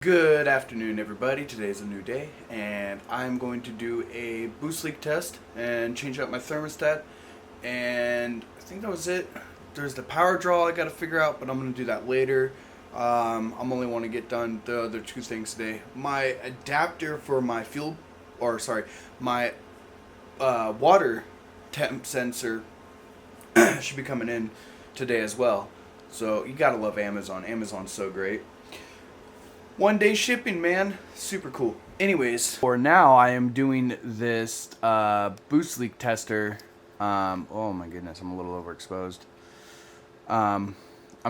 Good afternoon, everybody. Today's a new day, and I'm going to do a boost leak test and change out my thermostat. And I think that was it. There's the power draw I got to figure out, but I'm going to do that later. I'm only want to get done the other two things today. My adapter for my fuel, or sorry, my water temp sensor should be coming in today as well. So you gotta love Amazon. Amazon's so great. 1 day shipping, man. Super cool. Anyways, for now, I am doing this boost leak tester. Oh my goodness, I'm a little overexposed. I'm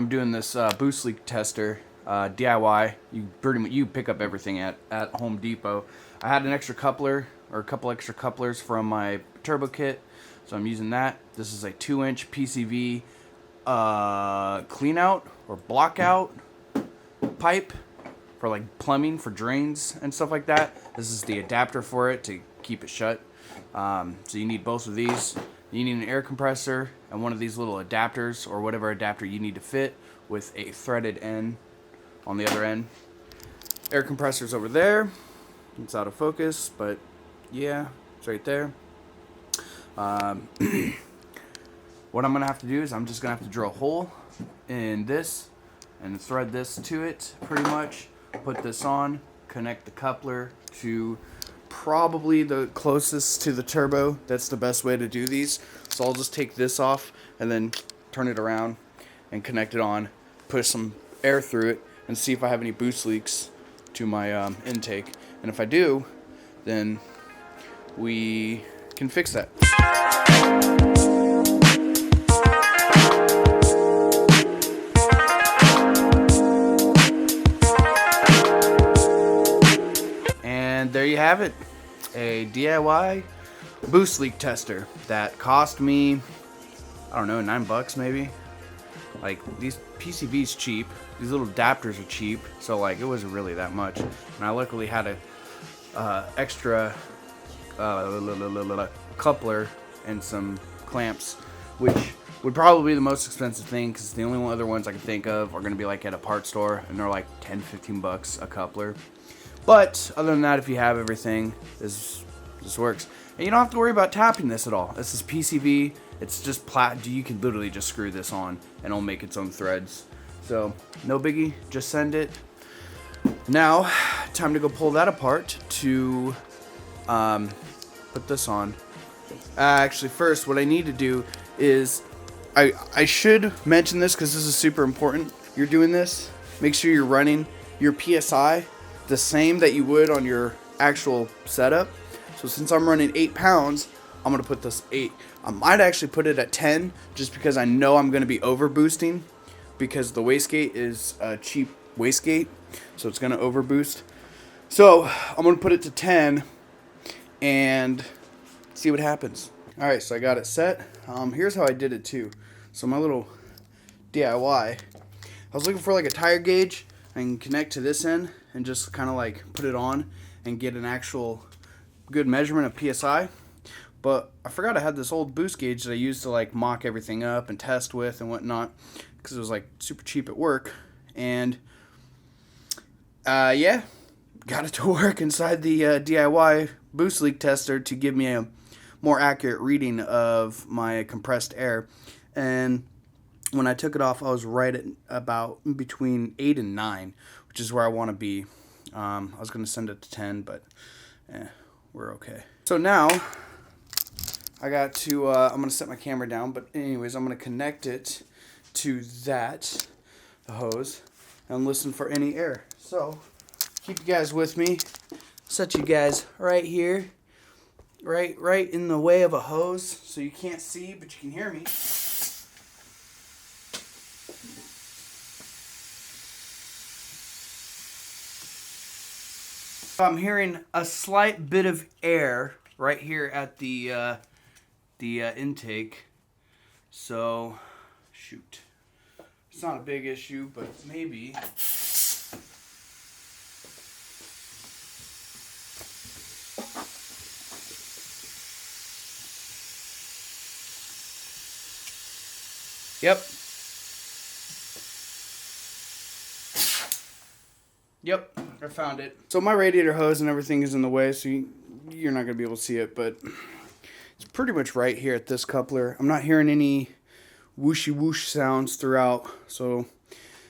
doing this boost leak tester DIY. You pick up everything at Home Depot. I had an extra coupler or a couple extra couplers from my turbo kit, so I'm using that. This is a 2-inch PCV clean out or block out pipe for like plumbing for drains and stuff like that. This is the adapter for it to keep it shut. So you need both of these. You need an air compressor and one of these little adapters or whatever adapter you need to fit with a threaded end on the other end. Air compressor's over there. It's out of focus, but yeah, it's right there. What I'm gonna have to do is I'm just gonna have to drill a hole in this and thread this to it pretty much. Put this on, connect the coupler to probably the closest to the turbo. That's the best way to do these. So I'll just take this off and then turn it around and connect it on, push some air through it, and see if I have any boost leaks to my intake. And if I do, then we can fix that. And there you have it, a DIY boost leak tester that cost me, I don't know, $9 maybe. Like, these PCV's cheap, these little adapters are cheap, so like it wasn't really that much. And I luckily had a extra coupler and some clamps, which would probably be the most expensive thing because the only other ones I can think of are going to be like at a parts store, and they're like $10-15 a coupler. But other than that, if you have everything, this works. And you don't have to worry about tapping this at all. This is PCV. It's just you can literally just screw this on and it'll make its own threads. So no biggie, just send it. Now, time to go pull that apart to put this on. Actually, first, what I need to do is, I should mention this because this is super important. You're doing this, make sure you're running your PSI the same that you would on your actual setup. So since I'm running 8 pounds, I'm gonna put this 8. I might actually put it at 10 just because I know I'm gonna be over boosting because the wastegate is a cheap wastegate, so it's gonna over boost. So I'm gonna put it to 10 and see what happens. All right, so I got it set. Here's how I did it too. So my little DIY, I was looking for like a tire gauge I can connect to this end and just kind of like put it on and get an actual good measurement of PSI. But I forgot I had this old boost gauge that I used to like mock everything up and test with and whatnot because it was like super cheap at work. And yeah, got it to work inside the DIY boost leak tester to give me a more accurate reading of my compressed air. And when I took it off, I was right at about between 8 and 9, which is where I want to be. I was going to send it to 10, but we're okay. So now, I got to, I'm going to set my camera down, but anyways, I'm going to connect it to the hose, and listen for any air. So, keep you guys with me. Set you guys right here, right in the way of a hose, so you can't see, but you can hear me. I'm hearing a slight bit of air right here at the intake. So, shoot. It's not a big issue, but maybe. Yep. Yep, I found it. So my radiator hose and everything is in the way, so you're not going to be able to see it, but it's pretty much right here at this coupler. I'm not hearing any whooshy whoosh sounds throughout, so,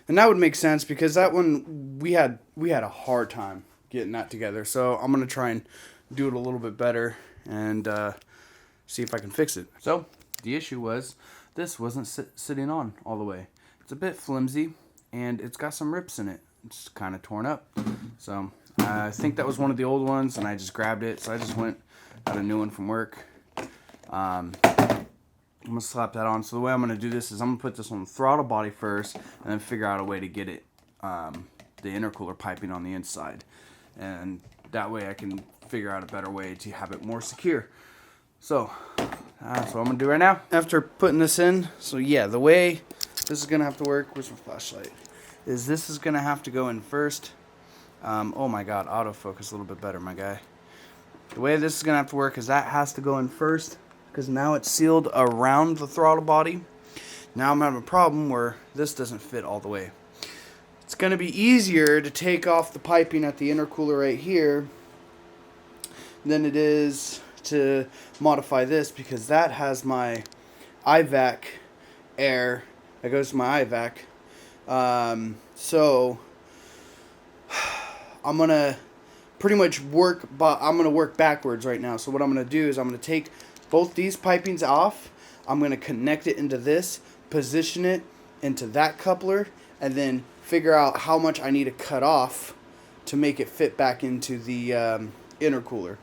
and that would make sense because that one we had a hard time getting that together. So I'm going to try and do it a little bit better and see if I can fix it. So the issue was this wasn't sitting on all the way. It's a bit flimsy and it's got some rips in it. It's kind of torn up. So I think that was one of the old ones and I just grabbed it. So I just got a new one from work. I'm going to slap that on. So the way I'm going to do this is I'm going to put this on the throttle body first and then figure out a way to get it, the intercooler piping on the inside. And that way I can figure out a better way to have it more secure. So that's what I'm going to do right now. After putting this in, so yeah, the way this is going to have to work, where's my flashlight, is this is going to have to go in first. Oh my god, autofocus a little bit better, my guy. The way this is going to have to work is that has to go in first, because now it's sealed around the throttle body. Now I'm having a problem where this doesn't fit all the way. It's going to be easier to take off the piping at the intercooler right here than it is to modify this, because that has my IVAC air that goes to my IVAC. So I'm going to pretty much work backwards right now. So what I'm going to do is I'm going to take both these pipings off. I'm going to connect it into this, position it into that coupler, and then figure out how much I need to cut off to make it fit back into the intercooler.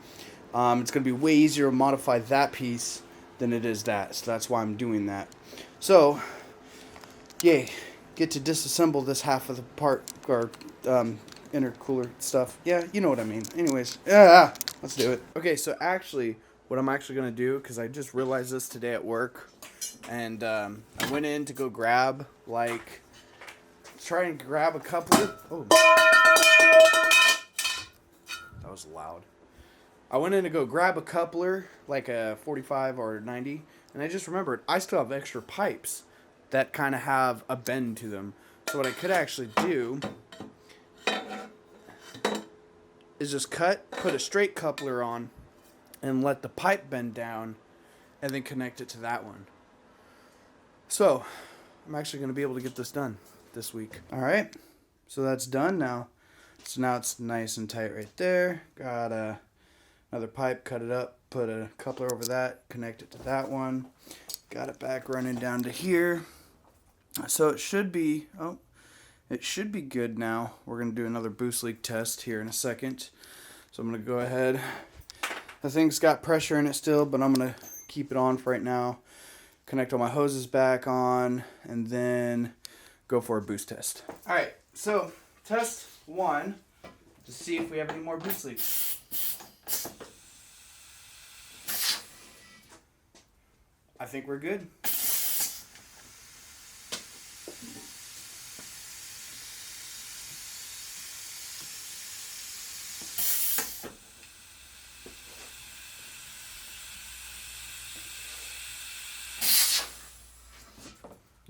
It's going to be way easier to modify that piece than it is that. So that's why I'm doing that. So, yay. Get to disassemble this half of the part, or intercooler stuff. Yeah, you know what I mean. Anyways, let's do it. Okay, so actually, what I'm actually going to do, because I just realized this today at work, and I went in to go grab, try and grab a couple of, oh, that was loud. I went in to go grab a coupler, like a 45 or 90, and I just remembered I still have extra pipes that kind of have a bend to them. So what I could actually do is just put a straight coupler on, and let the pipe bend down, and then connect it to that one. So, I'm actually going to be able to get this done this week. Alright, so that's done now. So now it's nice and tight right there. Got another pipe, cut it up, put a coupler over that, connect it to that one. Got it back running down to here. So it should be, good now. We're going to do another boost leak test here in a second. So I'm going to go ahead. The thing's got pressure in it still, but I'm going to keep it on for right now. Connect all my hoses back on, and then go for a boost test. Alright, so test 1 to see if we have any more boost leaks. I think we're good.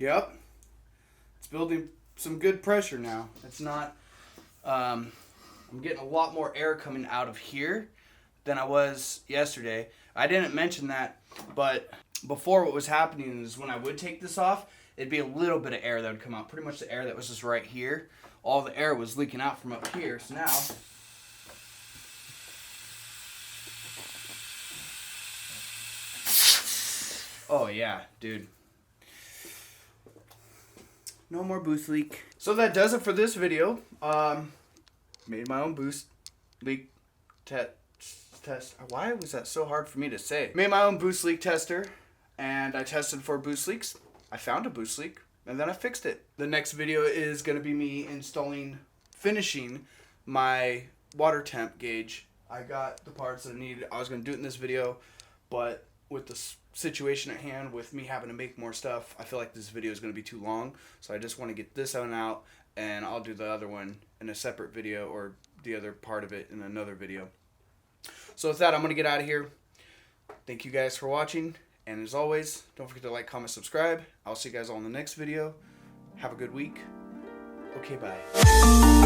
Yep, it's building some good pressure now. It's not, I'm getting a lot more air coming out of here than I was yesterday. I didn't mention that, but before what was happening is when I would take this off, it'd be a little bit of air that would come out. Pretty much the air that was just right here. All the air was leaking out from up here. So now, oh yeah, dude. No more boost leak. So that does it for this video. Made my own boost leak test. Why was that so hard for me to say? Made my own boost leak tester, and I tested for boost leaks. I found a boost leak, and then I fixed it. The next video is going to be me finishing my water temp gauge. I got the parts that I needed. I was going to do it in this video, but with the situation at hand, with me having to make more stuff, I feel like this video is going to be too long. So I just want to get this one out, and I'll do the other one in a separate video, or the other part of it in another video. So with that, I'm going to get out of here. Thank you guys for watching. And as always, don't forget to like, comment, subscribe. I'll see you guys all in the next video. Have a good week. Okay, bye.